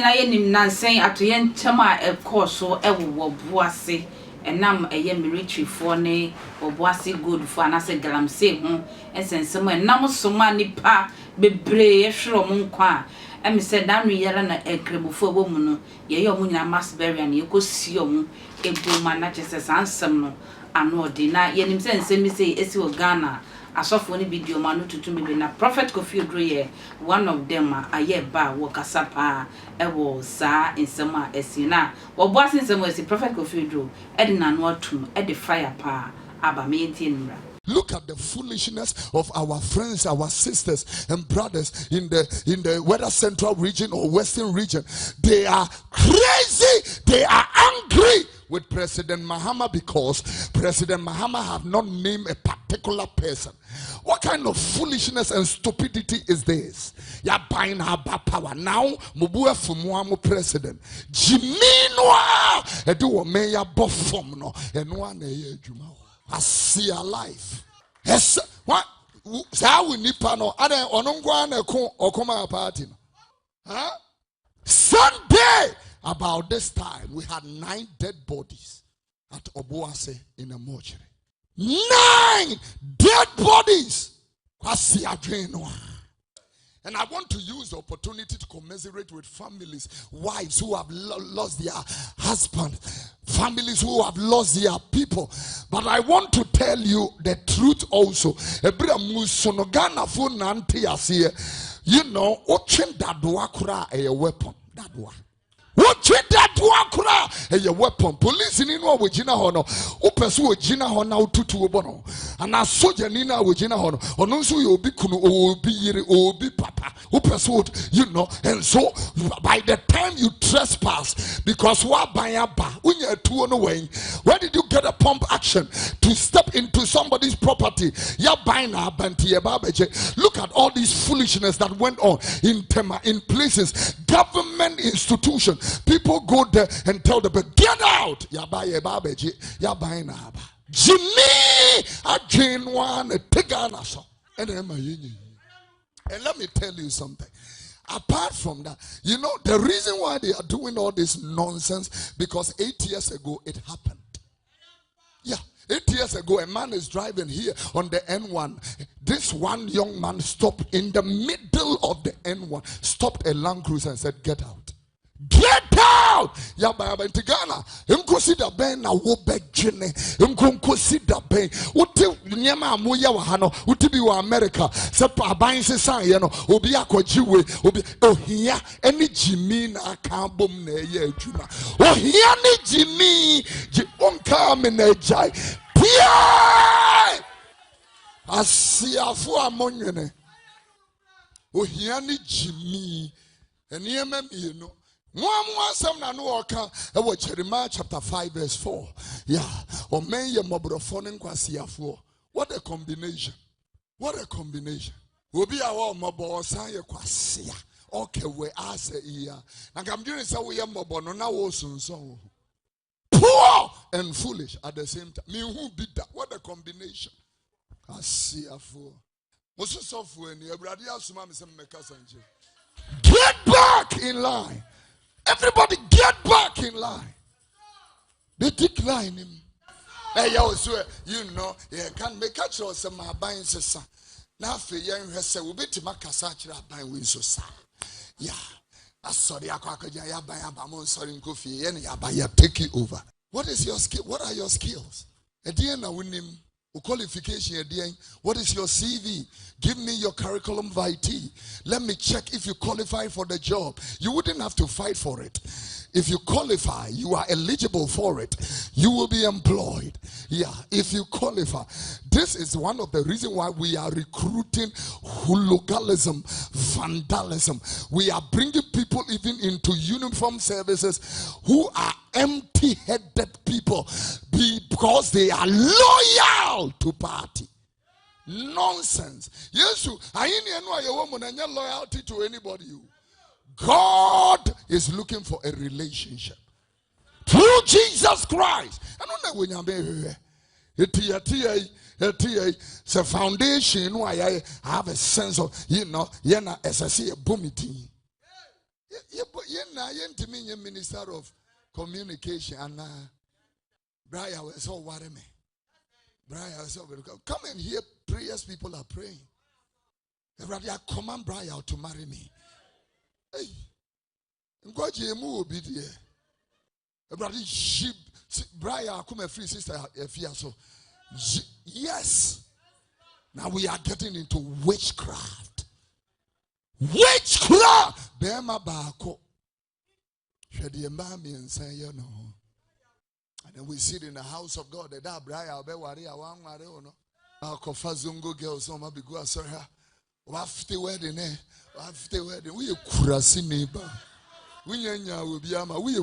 nyina ye nim nansen atoye ntema e course e wo Obuasi enam eye military for ne Obuasi good for anase Galamsey ho ensensem enam soma nipa bebre ehwero mo nkwa emi se danu yela na ekrebufo bo mu no ye yo mu nyina mass burial na ekosi omu ebo ma na chese sansem no ano odina ye nim se nsem se esi o Ghana asofo ni video ma no tutu me na Prophet Kofi Oduro one of them aye ba wo kasapa e wo sa nsema esina Obuasi nsema esi Prophet Kofi Oduro e de na no atum e de fire pa aba me ntinra. Look at the foolishness of our friends, our sisters and brothers in the whether central region or western region. They are crazy. They are angry with President Mahama because President Mahama have not named a particular person. What kind of foolishness and stupidity is this? Ya buying her power now. Mubua fumuamu president. Gyimii noa edu meya bofom no enwa na ye adwuma. I see a life. Yes, what? How we nipa no? Ade onongwa na ko okoma party. Huh? Sunday about this time we had 9 dead bodies at Obuasi in a mortuary. 9 dead bodies. And I want to use the opportunity to commiserate with families, wives who have lost their husband, families who have lost their people. But I want to tell you the truth also. You know, a weapon. That one. What that wakura a weapon. Police in no wajina hono. Upesu wajina hona ututu obono. And a soldier nina wajina hono. Ononsu yobi kunu obi yiri obi papa. Upesu you know. And so by the time you trespass, because wa baya ba unya tu ono way. Where did you get a pump action to step into somebody's property? Ya baina banti babeje. Look at all this foolishness that went on in Tema, in places, government institutions. People go there and tell them, get out. Yabaye babeji, yabaye na aba. Gyimii again one Tvgh so. And let me tell you something. Apart from that, you know the reason why they are doing all this nonsense because 8 years ago it happened. Yeah. 8 years ago, a man is driving here on the N1. This one young man stopped in the middle of the N1, stopped a Land Cruiser and said, get out. Get out! Yaba in Ghana. Consider Ben na wo begene. Consider Ben. Uti nyama amuya wahano. Uti bi wa America. Sepa abayin se san ye no. Obi akwajiwe. Obi ohia any Gyimii na akambom na ye adwuma. Ohia ni Gyimii. Onka me na jai. Pia! Asiafu amonwene. Ohia ni Gyimii. Eniyema mi no. Jeremiah chapter 5 verse 4. Yeah. What a combination. What a combination. Okay, we ask here. And I'm doing so we are mobono now. Poor and foolish at the same time. Me who beat that? What a combination. Get back in line. Everybody get back in line. They decline him. Hey, you know, you can make a choice of my buying sister. Now, for young herself, we bet to make a such a buying win so sad. Yeah, I saw the Aquacaya by Abamon, sorry, Kofi, and Yabaya take it over. What is your skill? What are your skills? A dear now win him. Qualification again. What is your CV? Give me your curriculum vitae. Let me check if you qualify for the job. You wouldn't have to fight for it. If you qualify, you are eligible for it. You will be employed. Yeah, if you qualify. This is one of the reasons why we are recruiting hooliganism, vandalism. We are bringing people even into uniform services who are empty-headed people because they are loyal to party. Nonsense. Yes, I ain't a woman and your loyalty to anybody. God is looking for a relationship through Jesus Christ. I don't know when you're it's a foundation why I have a sense of, you know, as I see a boomity. to me, Minister of Communication, and Brian was so worry me. Brian was so come and hear prayers people are praying. I command Brian to marry me. Hey, God, Gyimii will be there. Brother, Brian, come a free sister, so yes. Now we are getting into witchcraft. Witchcraft! Bema bako. Shadi mbami and say, you know. And then we sit in the house of God. The da Brian, be wari awang wari ono. Kofa zungo girls, so ma bigu asora. Wafte wedding, wafte wedding. We kurasi neighbor. We will be ama. We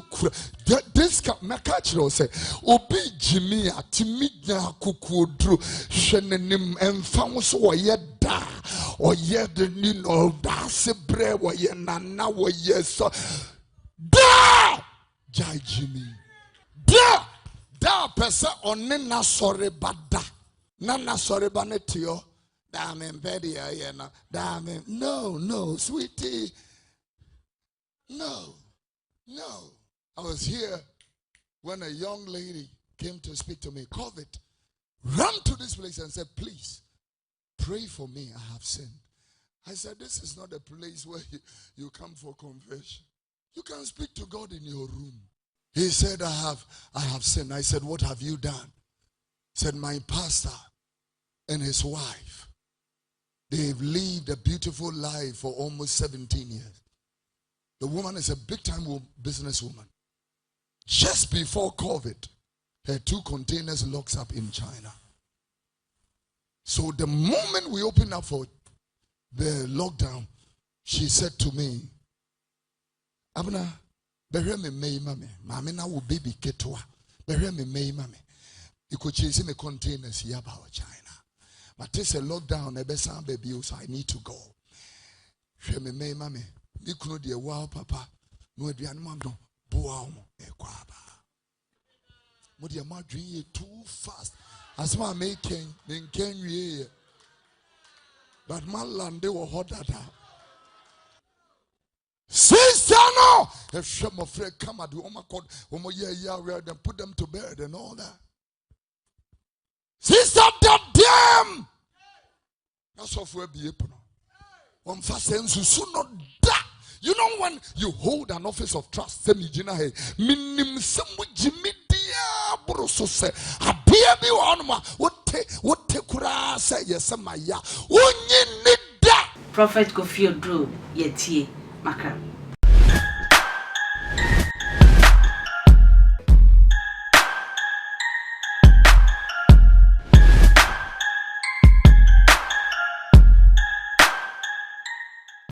this Makachiro say, Obi Gyimii Timidna Kukudru Shenenim and Famos or Yeda or Yed Nino Dasebre or Yenana or yes. Da Gyimii. Da pesa on Nana sorry bada. Nana sorry banetio. Damn very yena. Damn no, sweetie. No. I was here when a young lady came to speak to me. COVID. Ran to this place and said, please, pray for me. I have sinned. I said, this is not a place where you come for confession. You can speak to God in your room. He said, I have sinned. I said, what have you done? He said, my pastor and his wife, they've lived a beautiful life for almost 17 years. The woman is a big-time businesswoman. Just before COVID, her 2 containers locks up in China. So the moment we opened up for the lockdown, she said to me, Abna, behere me mei mame, mame na wo baby ketwa, behere me mei mame. You could chase me containers here about China. But this a lockdown, baby, so I need to go. She me mei mame. Mikro de wow papa no aduane mam do boa mo e kwaba mo de ma dwen too fast as ma making nken wie but man lande wo hodada sister no if some of friend come at the code we then put them to bed and all that sister damn that's of we be epono one fast sense not da. You know when you hold an office of trust, say me jina he minim semu Gyimii dia broso se abia bi wonma wote kura se yesema ya onyi ni da. Prophet Kofi Oduro yetie makra.